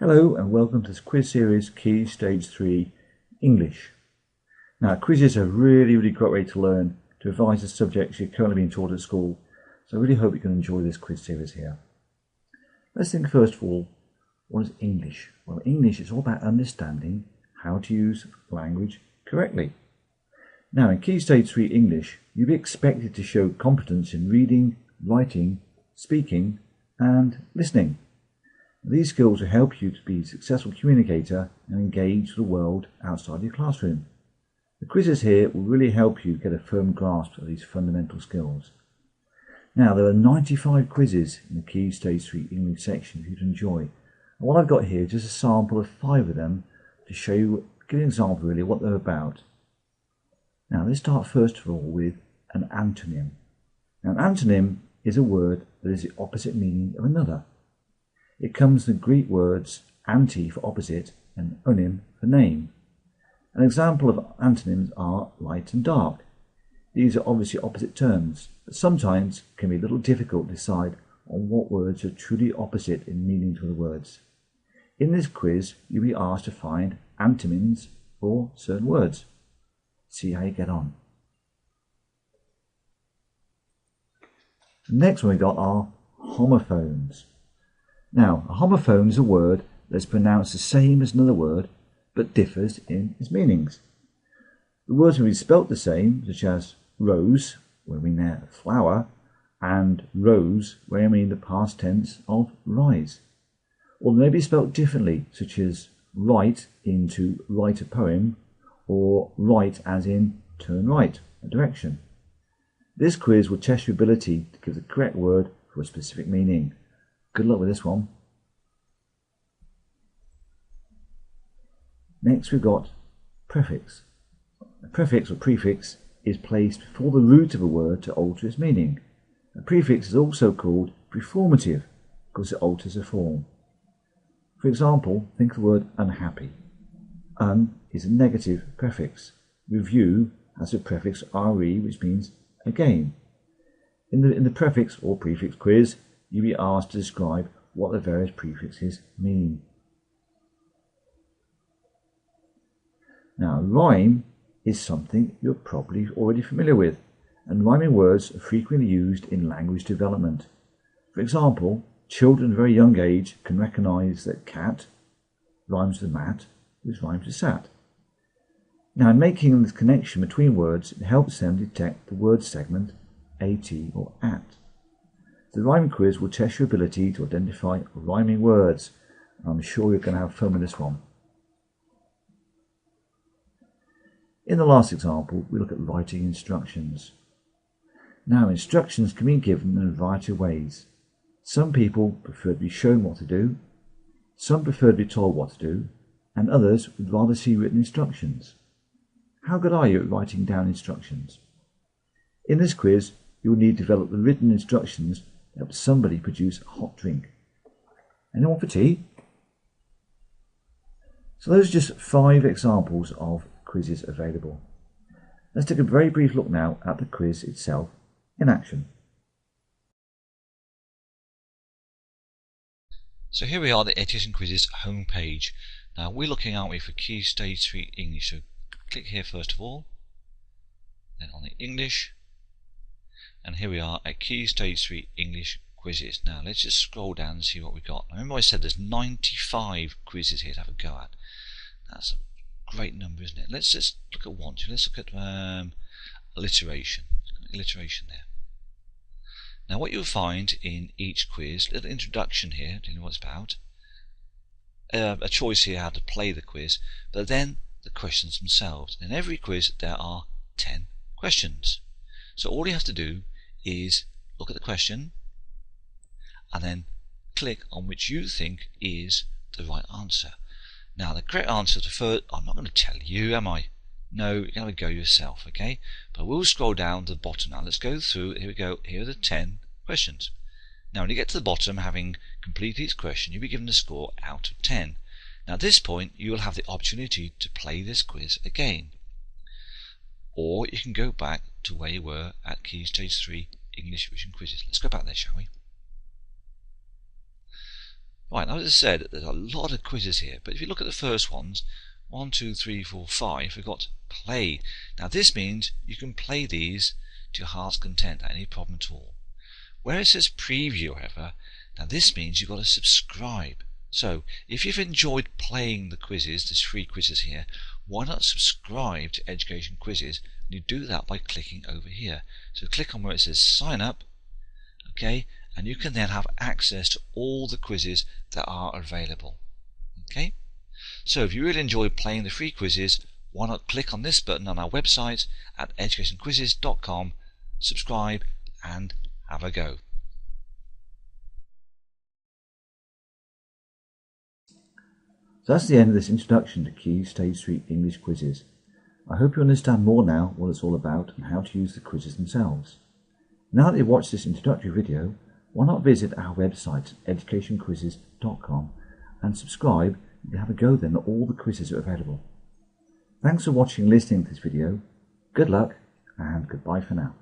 Hello and welcome to this quiz series, Stage 3 English. Now, quizzes are a really great way to learn, to revise the subjects you're currently being taught at school. So I really hope you can enjoy this quiz series here. Let's think first of all, what is English? Well, English is all about understanding how to use language correctly. Now, in Key Stage 3 English, you'll be expected to show competence in reading, writing, speaking and listening. These skills will help you to be a successful communicator and engage with the world outside your classroom. The quizzes here will really help you get a firm grasp of these fundamental skills. Now, there are 95 quizzes in the Key Stage 3 English section for you to enjoy. And what I've got here is just a sample of 5 of them to show you, give you an example really what they're about. Now, let's start first of all with an antonym. Now, an antonym is a word that is the opposite meaning of another. It comes from the Greek words anti for opposite and onym for name. An example of antonyms are light and dark. These are obviously opposite terms, but sometimes can be a little difficult to decide on what words are truly opposite in meaning to the words. In this quiz, you'll be asked to find antonyms for certain words. See how you get on. The next one we got are homophones. Now, a homophone is a word that is pronounced the same as another word, but differs in its meanings. The words will be spelt the same, such as rose, where we mean a flower, and rose, where we mean the past tense of rise. Or they may be spelt differently, such as write into write a poem, or write as in turn right, a direction. This quiz will test your ability to give the correct word for a specific meaning. Good luck with this one. Next we've got prefix. A prefix or prefix is placed before the root of a word to alter its meaning. A prefix is also called preformative because it alters the form. For example, think of the word unhappy. Un is a negative prefix. Review has a prefix re, which means again. In the prefix or prefix quiz, you'll be asked to describe what the various prefixes mean. Now, rhyme is something you're probably already familiar with, and rhyming words are frequently used in language development. For example, children at a very young age can recognise that cat rhymes with mat, which rhymes with sat. Now, in making this connection between words, it helps them detect the word segment at or at. The rhyme quiz will test your ability to identify rhyming words. I'm sure you're going to have fun with this one. In the last example, we look at writing instructions. Now, instructions can be given in a variety of ways. Some people prefer to be shown what to do, some prefer to be told what to do, and others would rather see written instructions. How good are you at writing down instructions? In this quiz, you will need to develop the written instructions to help somebody produce a hot drink. Anyone for tea? So those are just 5 examples of quizzes available. Let's take a very brief look now at the quiz itself in action. So here we are, the Education Quizzes homepage. Now we're looking, aren't we, for Key Stage 3 English. So click here first of all, then on the English, and here we are at Key Stage 3 English quizzes. Now let's just scroll down and see what we've got. Remember I said there's 95 quizzes here to have a go at. That's a great number, isn't it? Let's just look at one. Let's look at alliteration. Alliteration there. Now what you'll find in each quiz, a little introduction here, do you know what it's about? A choice here how to play the quiz, but then the questions themselves. In every quiz there are 10 questions. So all you have to do is look at the question and then click on which you think is the right answer. Now the correct answer to first, I'm not going to tell you, am I? No, you're going to go yourself, okay? But we'll scroll down to the bottom now. Let's go through, here we go, here are the 10 questions. Now when you get to the bottom, having completed each question, you'll be given a score out of 10. Now at this point, you will have the opportunity to play this quiz again. Or you can go back to where you were at Key Stage 3 English Revision Quizzes. Let's go back there, shall we? Right, now as I said, there's a lot of quizzes here, but if you look at the first ones, 1, 2, 3, 4, 5, we've got play. Now this means you can play these to your heart's content at any problem at all. Where it says preview, however, now this means you've got to subscribe. So if you've enjoyed playing the quizzes, there's 3 quizzes here, why not subscribe to Education Quizzes? And you do that by clicking over here. So click on where it says sign up, okay, and you can then have access to all the quizzes that are available. Okay, so if you really enjoy playing the free quizzes, why not click on this button on our website at educationquizzes.com, subscribe and have a go. So that's the end of this introduction to Key Stage 3 English quizzes. I hope you understand more now what it's all about and how to use the quizzes themselves. Now that you've watched this introductory video, why not visit our website educationquizzes.com and subscribe and have a go then at all the quizzes that are available. Thanks for watching and listening to this video. Good luck and goodbye for now.